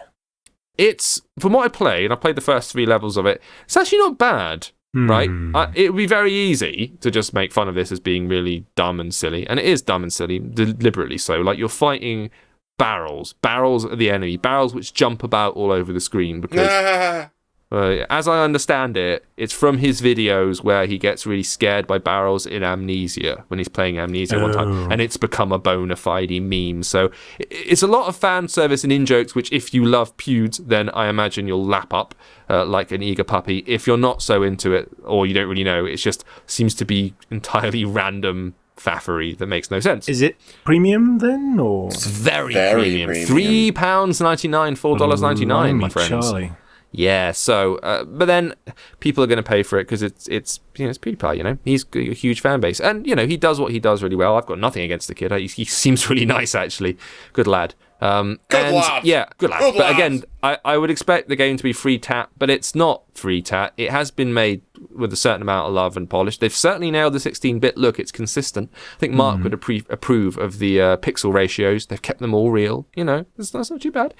It's, from what I played, I played the first 3 levels of it, it's actually not bad. Right? It would be very easy to just make fun of this as being really dumb and silly. And it is dumb and silly, deliberately so. Like, you're fighting barrels. Barrels are the enemy. Barrels which jump about all over the screen. Because, as I understand it, it's from his videos where he gets really scared by barrels in Amnesia, when he's playing Amnesia one time. And it's become a bona fide meme. So it's a lot of fan service and in-jokes, which if you love Pewds, then I imagine you'll lap up like an eager puppy. If you're not so into it, or you don't really know, it just seems to be entirely random faffery that makes no sense. Is it premium then, or? It's very premium. £3.99, $4.99, my friends. Charlie. Yeah, so, but then people are going to pay for it because it's PewDiePie, He's got a huge fan base. And, he does what he does really well. I've got nothing against the kid. He seems really nice, actually. Good lad. Good lad. Yeah, good lad. But again, I would expect the game to be free tat, but it's not free tat. It has been made with a certain amount of love and polish. They've certainly nailed the 16-bit look. It's consistent. I think Mark would approve of the pixel ratios. They've kept them all real. That's not too bad.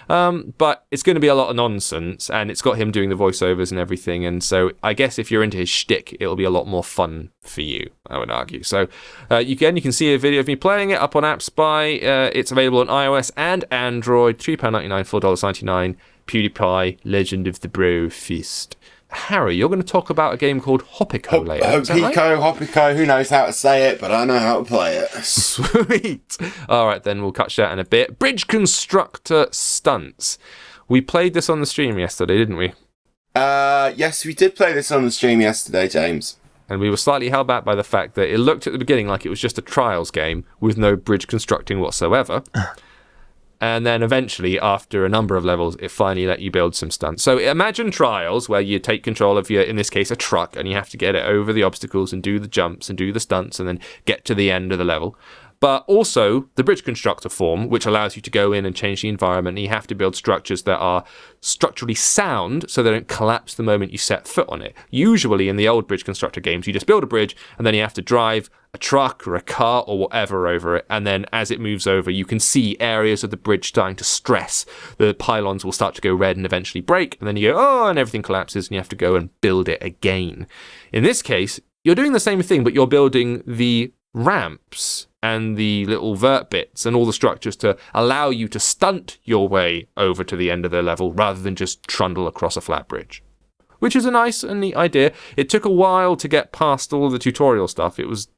But it's going to be a lot of nonsense, and it's got him doing the voiceovers and everything. And so I guess if you're into his shtick, it'll be a lot more fun for you, I would argue. So you can see a video of me playing it up on AppSpy. It's available on iOS and Android. £3.99, $4.99. PewDiePie, Legend of the Brofist. Harry, you're going to talk about a game called Hopico later. Hopico, who knows how to say it, but I know how to play it. Sweet. All right, then we'll catch that in a bit. Bridge Constructor Stunts. We played this on the stream yesterday, didn't we? Yes, we did play this on the stream yesterday, James. And we were slightly held back by the fact that it looked at the beginning like it was just a trials game with no bridge constructing whatsoever. And then eventually, after a number of levels, it finally let you build some stunts. So imagine trials where you take control of in this case, a truck, and you have to get it over the obstacles and do the jumps and do the stunts and then get to the end of the level. But also the bridge constructor form, which allows you to go in and change the environment. And you have to build structures that are structurally sound so they don't collapse the moment you set foot on it. Usually in the old bridge constructor games, you just build a bridge and then you have to drive a truck or a car or whatever over it. And then as it moves over, you can see areas of the bridge starting to stress. The pylons will start to go red and eventually break. And then you go, oh, and everything collapses and you have to go and build it again. In this case, you're doing the same thing, but you're building the ramps and the little vert bits and all the structures to allow you to stunt your way over to the end of the level rather than just trundle across a flat bridge, which is a nice and neat idea. It took a while to get past all the tutorial stuff. It was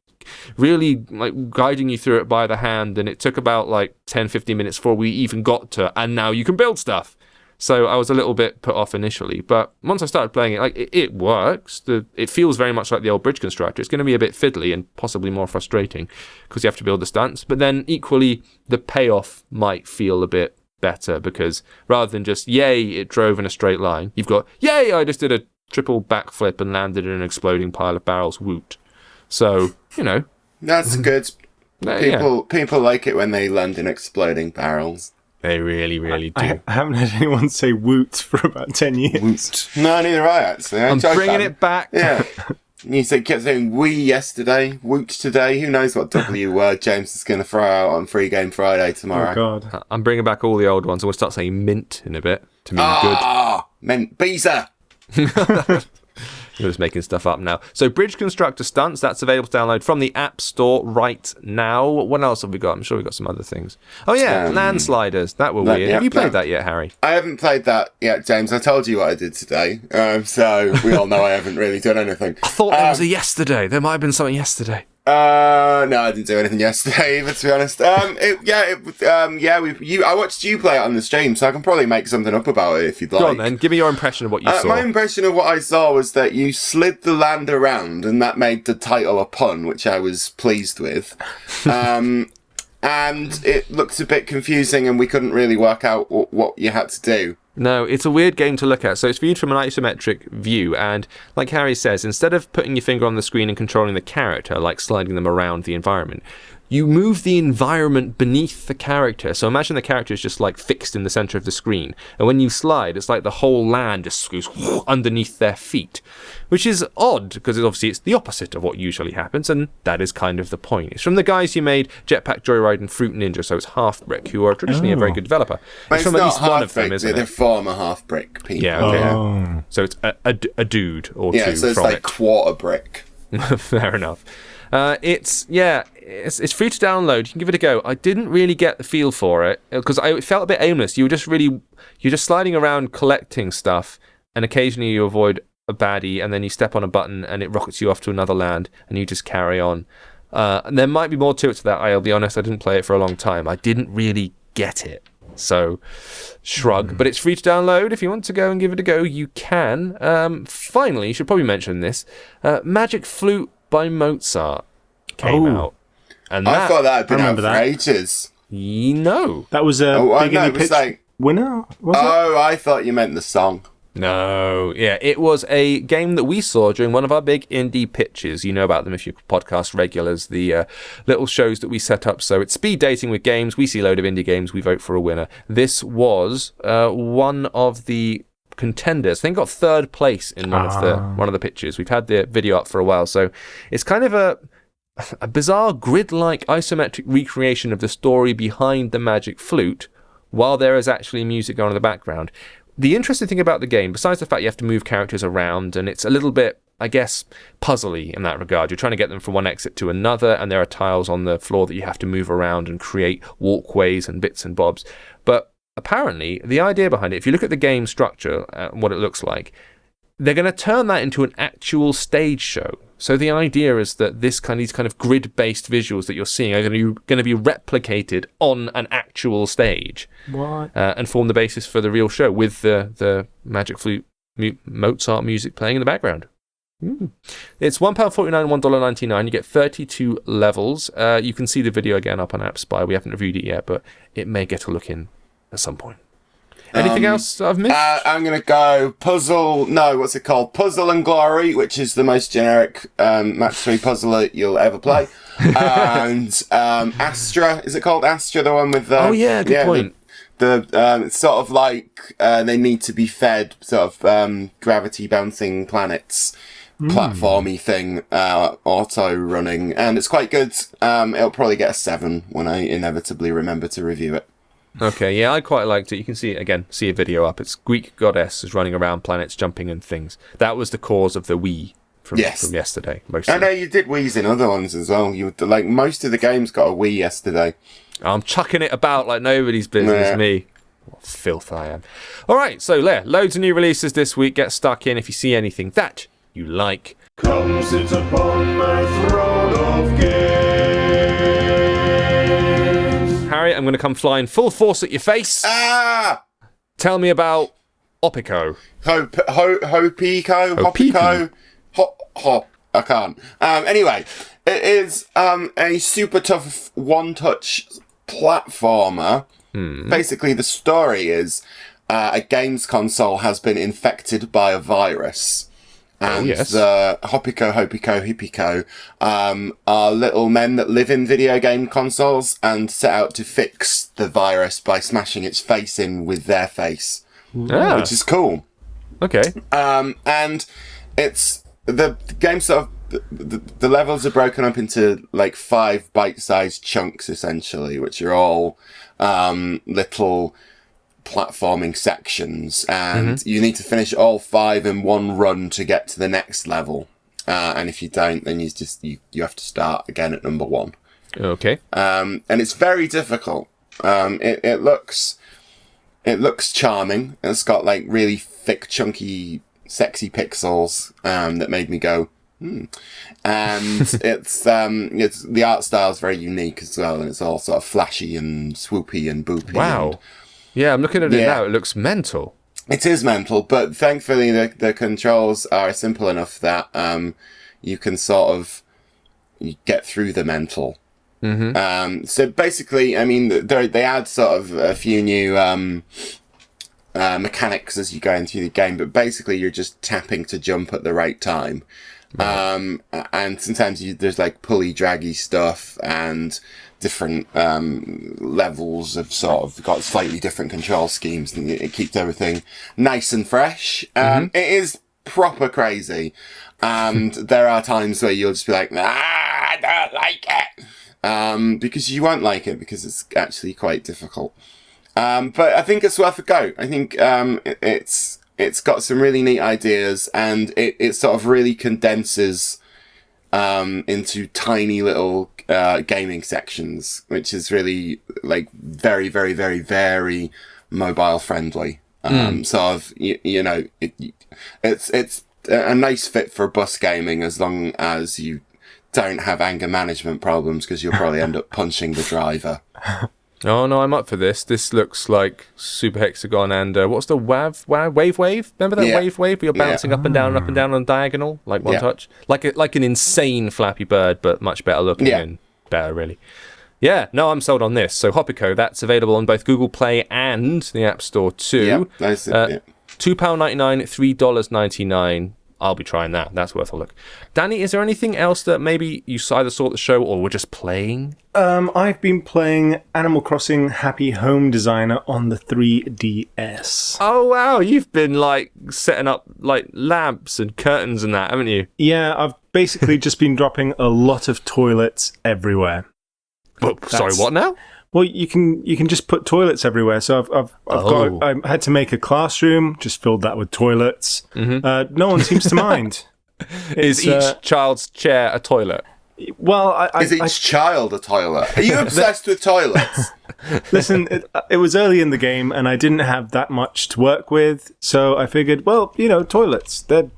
really like guiding you through it by the hand, and it took about like 10-15 minutes before we even got to, and now you can build stuff. So I was a little bit put off initially, but once I started playing it, it works. It feels very much like the old bridge constructor. It's going to be a bit fiddly and possibly more frustrating because you have to build the stunts. But then equally, the payoff might feel a bit better because rather than just, yay, it drove in a straight line, you've got, yay, I just did a triple backflip and landed in an exploding pile of barrels, woot. So, That's good. People like it when they land in exploding barrels. They really, really do. I haven't heard anyone say woot for about 10 years. Woot. No, neither I, actually. I'm bringing it back. Yeah. You kept saying we yesterday, woot today. Who knows what W word James is going to throw out on Free Game Friday tomorrow. Oh, God. I'm bringing back all the old ones. And we'll start saying mint in a bit to mean good. Mint. Beezer. You're just making stuff up now. So Bridge Constructor Stunts, that's available to download from the App Store right now. What else have we got? I'm sure we've got some other things. Oh yeah, Landsliders. That were weird. Have you played that yet, Harry? I haven't played that yet, James. I told you what I did today. So we all know I haven't really done anything. I thought there was a yesterday. There might have been something yesterday. No, I didn't do anything yesterday either, to be honest. I watched you play it on the stream, so I can probably make something up about it if you'd like. Go on then, give me your impression of what you saw. My impression of what I saw was that you slid the land around, and that made the title a pun, which I was pleased with. And it looked a bit confusing, and we couldn't really work out what you had to do. No, it's a weird game to look at. So it's viewed from an isometric view, and like Harry says, instead of putting your finger on the screen and controlling the character, like sliding them around the environment, you move the environment beneath the character. So imagine the character is just like fixed in the center of the screen, and when you slide, it's like the whole land just goes underneath their feet, which is odd because obviously it's the opposite of what usually happens, and that is kind of the point. It's from the guys who made Jetpack Joyride and Fruit Ninja, so it's Half Brick, who are traditionally a very good developer. It's from not at least one of them, Brick, isn't it? They're former Half Brick people. Yeah, okay. Oh. So it's a dude or two so it's from like it. Quarter Brick. Fair enough. It's free to download. You can give it a go. I didn't really get the feel for it because it felt a bit aimless. You're just sliding around collecting stuff, and occasionally you avoid a baddie, and then you step on a button and it rockets you off to another land, and you just carry on. And there might be more to it to that. I'll be honest, I didn't play it for a long time. I didn't really get it. So, shrug. But it's free to download. If you want to go and give it a go, you can. Finally, you should probably mention this. Magic Flute by Mozart came out. And I thought that had been out for ages. No. That was a big pitch winner, was it? Oh, I thought you meant the song. No, yeah, it was a game that we saw during one of our big indie pitches. You know about them if you're podcast regulars, the little shows that we set up. So it's speed dating with games. We see a load of indie games. We vote for a winner. This was one of the contenders. I think got third place in one of the pitches. We've had the video up for a while, so it's kind of a bizarre grid-like isometric recreation of the story behind the Magic Flute, while there is actually music going in the background. The interesting thing about the game, besides the fact you have to move characters around, and it's a little bit, I guess, puzzly in that regard. You're trying to get them from one exit to another, and there are tiles on the floor that you have to move around and create walkways and bits and bobs. But apparently, the idea behind it, if you look at the game structure and what it looks like, they're going to turn that into an actual stage show. So the idea is that these kind of grid-based visuals that you're seeing are going to be replicated on an actual stage. What? And form the basis for the real show with the Magic Flute Mozart music playing in the background. It's £1.49, $1.99. You get 32 levels. You can see the video again up on App Spy. We haven't reviewed it yet, but it may get a look in at some point. Anything else I've missed? I'm going to go Puzzle and Glory, which is the most generic match 3 puzzle you'll ever play. And Astra, is it called Astra, the one with the... Oh yeah, good point. It's sort of like they need to be fed sort of gravity bouncing planets. Platformy thing, auto running, and it's quite good. It'll probably get a 7 when I inevitably remember to review it. Okay, yeah, I quite liked it. You can see it again, see a video up. It's Greek goddess running around planets, jumping and things. That was the cause of the Wii from yesterday. Mostly. I know you did Wii's in other ones as well. You like most of the games got a Wii yesterday. I'm chucking it about like nobody's business. Me. What filth I am. All right, so loads of new releases this week. Get stuck in if you see anything that you like. Come sit upon my throne of games. Harry, I'm going to come flying full force at your face. Tell me about Opico. Hopico. I can't. Anyway, it is a super tough one-touch platformer. Basically, the story is a games console has been infected by a virus. And the Hippico are little men that live in video game consoles and set out to fix the virus by smashing its face in with their face, which is cool. Okay. And it's the game sort of the levels are broken up into like 5 bite-sized chunks essentially, which are all little platforming sections, and you need to finish all 5 in one run to get to the next level. And if you don't, then you have to start again at number 1. Okay. And it's very difficult. It looks charming. It's got like really thick, chunky, sexy pixels that made me go, And it's the art style is very unique as well, and it's all sort of flashy and swoopy and boopy. Wow. Yeah, I'm looking at it now. It looks mental. It is mental, but thankfully the controls are simple enough that you can sort of get through the mental. So basically, I mean, they add sort of a few new mechanics as you go into the game, but basically you're just tapping to jump at the right time. Right. And sometimes there's like pulley draggy stuff and different levels of sort of got slightly different control schemes, and it keeps everything nice and fresh. It is proper crazy, and there are times where you'll just be like, nah, I don't like it, because you won't like it because it's actually quite difficult. But I think it's worth a go. I think it's got some really neat ideas, and it sort of really condenses into tiny little gaming sections, which is really like very, very, very, very mobile friendly. Sort of, you know, it's a nice fit for bus gaming as long as you don't have anger management problems, because you'll probably end up punching the driver. Oh no, I'm up for this. This looks like Super Hexagon and what's the wave? Remember that wave? Where you're bouncing up and down on diagonal, like one touch, like an insane Flappy Bird, but much better looking and better, really. Yeah, no, I'm sold on this. So Hopico, that's available on both Google Play and the App Store too. Yeah, that's it. £2.99, $3.99. I'll be trying that. That's worth a look. Danny, is there anything else that maybe you either saw at the show or were just playing? I've been playing Animal Crossing Happy Home Designer on the 3DS. Oh, wow. You've been, like, setting up, like, lamps and curtains and that, haven't you? Yeah, I've basically just been dropping a lot of toilets everywhere. Oh, sorry, what now? Well, you can just put toilets everywhere. So I had to make a classroom, just filled that with toilets. No one seems to mind. Is each child's chair a toilet? Well, is each child a toilet? Are you obsessed with toilets? Listen, it was early in the game, and I didn't have that much to work with. So I figured, well, you know, toilets. They're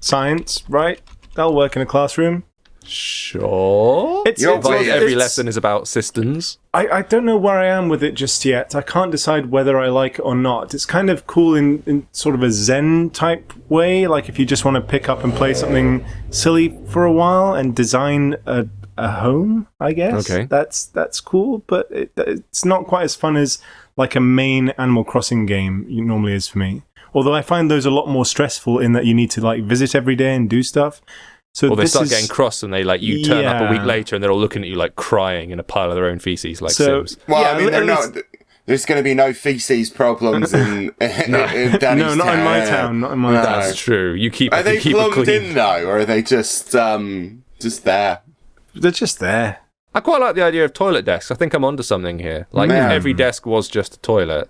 science, right? They'll work in a classroom. Sure. Every lesson is about systems. I don't know where I am with it just yet. I can't decide whether I like it or not. It's kind of cool in sort of a Zen type way. Like if you just want to pick up and play something silly for a while and design a home, I guess. Okay. That's cool, but it's not quite as fun as like a main Animal Crossing game normally is for me. Although I find those a lot more stressful in that you need to like visit every day and do stuff. So or they start getting cross and they you turn up a week later and they're all looking at you like crying in a pile of their own feces like Sims. Well, I mean, there's going to be no feces problems in Danny's town. No, not in my town. Not in my town. That's true. You keep. Are they keep plumbed in though, or are they just there? They're just there. I quite like the idea of toilet desks. I think I'm onto something here. Like if every desk was just a toilet.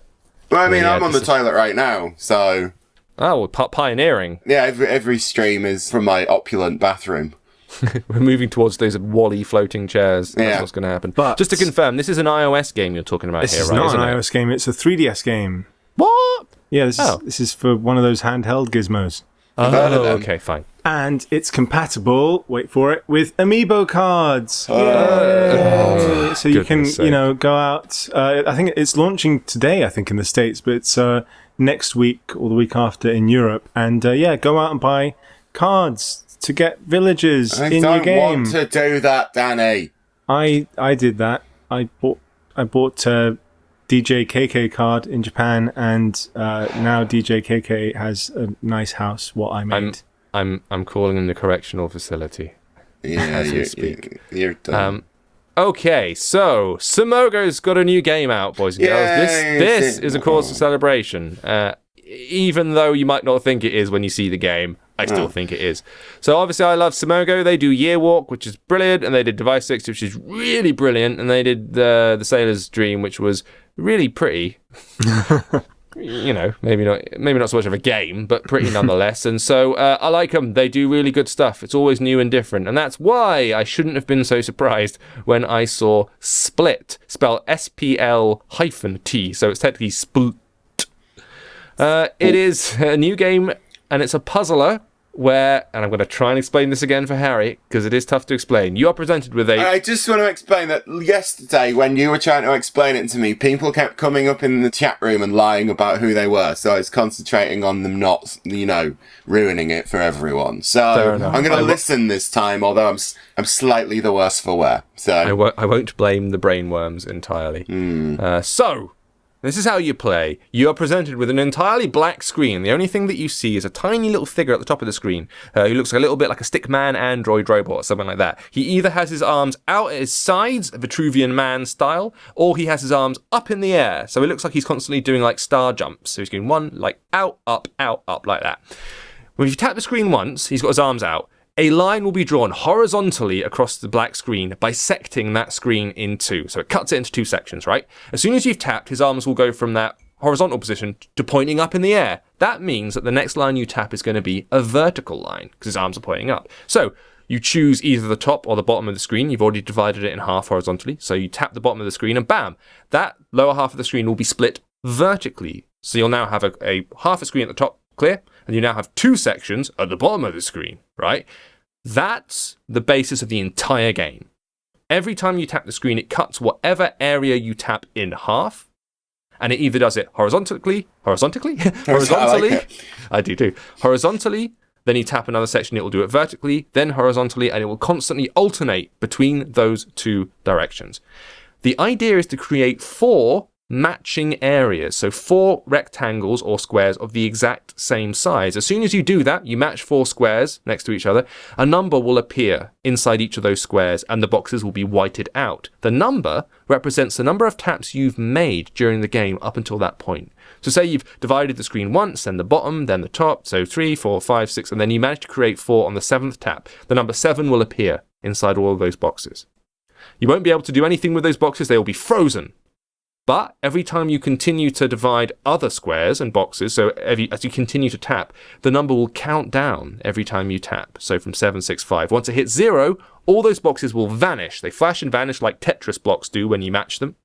Well, I mean, I'm on the toilet right now, so. Oh, pioneering. Yeah, every stream is from my opulent bathroom. We're moving towards those Wall-E floating chairs. That's what's going to happen. But just to confirm, this is an iOS game you're talking about here, right? This is not an iOS game. It's a 3DS game. What? Yeah, this is for one of those handheld gizmos. Oh, okay, fine. And it's compatible, wait for it, with amiibo cards. So you can, go out. I think it's launching today, I think, in the States, but it's next week or the week after in Europe. And go out and buy cards to get villagers in your game. I don't want to do that, Danny. I did that. I bought DJ KK card in Japan, and now DJ KK has a nice house. What I made. I'm calling in the correctional facility. Yeah, as we speak. You're done. Okay, so Simogo's got a new game out, boys and girls. This is a cause for celebration. Even though you might not think it is when you see the game, I still think it is. So obviously I love Simogo. They do Year Walk, which is brilliant, and they did Device 6, which is really brilliant, and they did the Sailor's Dream, which was really pretty. maybe not so much of a game, but pretty nonetheless. And so I like them. They do really good stuff. It's always new and different. And that's why I shouldn't have been so surprised when I saw Spl-t, spelled Spl-t. So it's technically Spl-t. It is a new game, and it's a puzzler where, and I'm going to try and explain this again for Harry, because it is tough to explain. You are presented with I just want to explain that yesterday, when you were trying to explain it to me, people kept coming up in the chat room and lying about who they were, so I was concentrating on them not, ruining it for everyone. So I'm going to listen this time, although I'm slightly the worse for wear. So I won't blame the brainworms entirely. So this is how you play. You are presented with an entirely black screen. The only thing that you see is a tiny little figure at the top of the screen who looks a little bit like a stickman android robot or something like that. He either has his arms out at his sides, Vitruvian Man style, or he has his arms up in the air. So it looks like he's constantly doing like star jumps. So he's doing one like out, up, like that. When you tap the screen once, he's got his arms out. A line will be drawn horizontally across the black screen, bisecting that screen in two. So it cuts it into two sections, right? As soon as you've tapped, his arms will go from that horizontal position to pointing up in the air. That means that the next line you tap is going to be a vertical line, because his arms are pointing up. So you choose either the top or the bottom of the screen. You've already divided it in half horizontally. So you tap the bottom of the screen and bam, that lower half of the screen will be split vertically. So you'll now have a half a screen at the top, clear, and you now have two sections at the bottom of the screen, right? That's the basis of the entire game. Every time you tap the screen, it cuts whatever area you tap in half, and it either does it horizontally, I do too, horizontally, then you tap another section, it will do it vertically, then horizontally, and it will constantly alternate between those two directions. The idea is to create 4 matching areas, so 4 rectangles or squares of the exact same size. As soon as you do that, you match 4 squares next to each other, a number will appear inside each of those squares and the boxes will be whited out. The number represents the number of taps you've made during the game up until that point. So say you've divided the screen once, then the bottom, then the top, so 3, 4, 5, 6, and then you manage to create 4 on the 7th tap. The number 7 will appear inside all of those boxes. You won't be able to do anything with those boxes, they will be frozen. But every time you continue to divide other squares and boxes, so as you continue to tap, the number will count down every time you tap. So from 7, 6, 5. Once it hits 0, all those boxes will vanish. They flash and vanish like Tetris blocks do when you match them.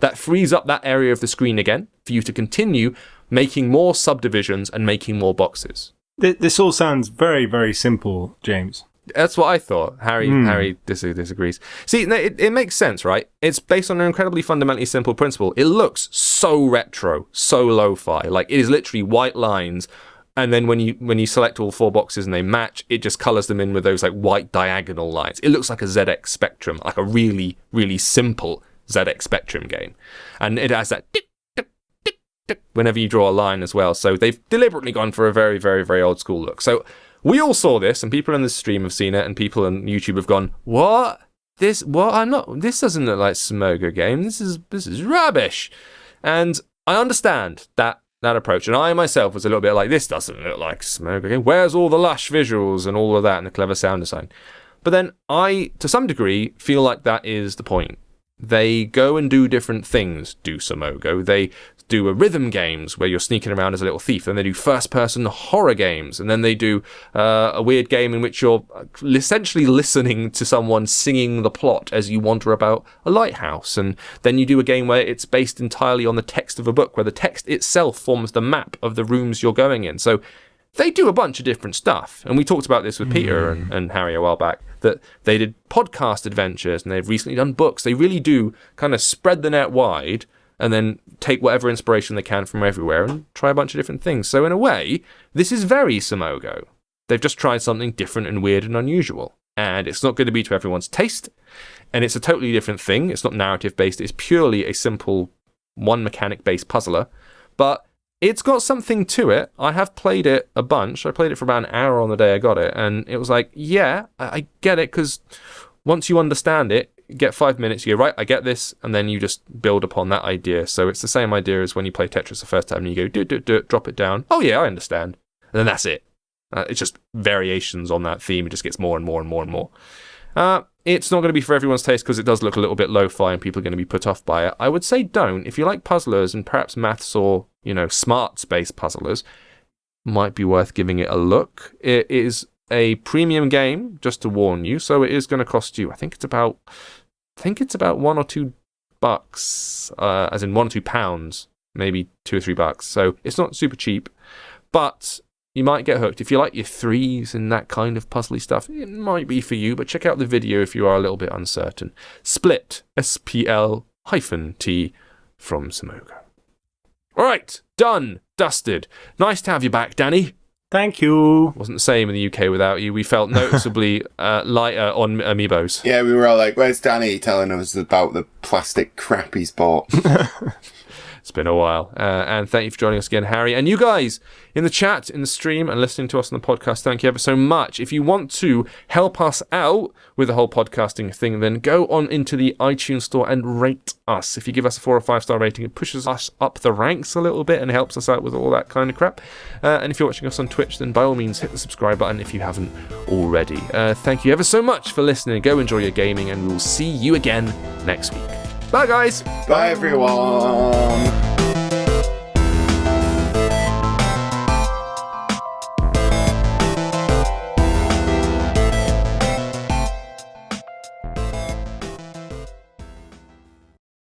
That frees up that area of the screen again for you to continue making more subdivisions and making more boxes. This all sounds very, very simple, James. That's what I thought. Harry disagrees. See, it makes sense, right? It's based on an incredibly fundamentally simple principle. It looks so retro, so lo-fi. Like, it is literally white lines, and then when you select all 4 boxes and they match, it just colors them in with those like white diagonal lines. It looks like a ZX Spectrum, like a really, really simple ZX Spectrum game. And it has that tick, tick, tick, tick, whenever you draw a line as well. So they've deliberately gone for a very, very, very old school look. So we all saw this, and people in the stream have seen it, and people on YouTube have gone, "What? This doesn't look like Simogo game. This is rubbish." And I understand that approach, and I myself was a little bit like, this doesn't look like Simogo game. Where's all the lush visuals and all of that and the clever sound design? But then I, to some degree, feel like that is the point. They go and do different things, do Simogo. They do rhythm games where you're sneaking around as a little thief. Then they do first-person horror games. And then they do a weird game in which you're essentially listening to someone singing the plot as you wander about a lighthouse. And then you do a game where it's based entirely on the text of a book, where the text itself forms the map of the rooms you're going in. So they do a bunch of different stuff. And we talked about this with Peter and Harry a while back, that they did podcast adventures and they've recently done books. They really do kind of spread the net wide and then take whatever inspiration they can from everywhere and try a bunch of different things. So in a way, this is very Simogo. They've just tried something different and weird and unusual. And it's not going to be to everyone's taste. And it's a totally different thing. It's not narrative-based. It's purely a simple one-mechanic-based puzzler. But it's got something to it. I have played it a bunch. I played it for about an hour on the day I got it. And it was like, yeah, I get it. Because once you understand it, you get 5 minutes, you go, right, I get this. And then you just build upon that idea. So it's the same idea as when you play Tetris the first time and you go, do it, drop it down. Oh, yeah, I understand. And then that's it. It's just variations on that theme. It just gets more and more and more and more. it's not going to be for everyone's taste because it does look a little bit lo-fi and people are going to be put off by it. I would say don't. If you like puzzlers and perhaps maths or, smarts-based puzzlers, might be worth giving it a look. It is a premium game, just to warn you, so it is going to cost you, I think it's about $1 or $2, as in £1 or £2, maybe £2 or $3. So it's not super cheap, but you might get hooked. If you like your threes and that kind of puzzly stuff, it might be for you, but check out the video if you are a little bit uncertain. Spl-t, Spl-t from Simogo. All right, done, dusted. Nice to have you back, Danny. Thank you. Wasn't the same in the UK without you. We felt noticeably lighter on amiibos. Yeah, we were all like, where's Danny telling us about the plastic crap he's bought? It's been a while. And thank you for joining us again, Harry. And you guys in the chat, in the stream, and listening to us on the podcast, thank you ever so much. If you want to help us out with the whole podcasting thing, then go on into the iTunes store and rate us. If you give us a 4 or 5 star rating, it pushes us up the ranks a little bit and helps us out with all that kind of crap. And if you're watching us on Twitch, then by all means, hit the subscribe button if you haven't already. Thank you ever so much for listening. Go enjoy your gaming, and we'll see you again next week. Bye, guys. Bye, everyone.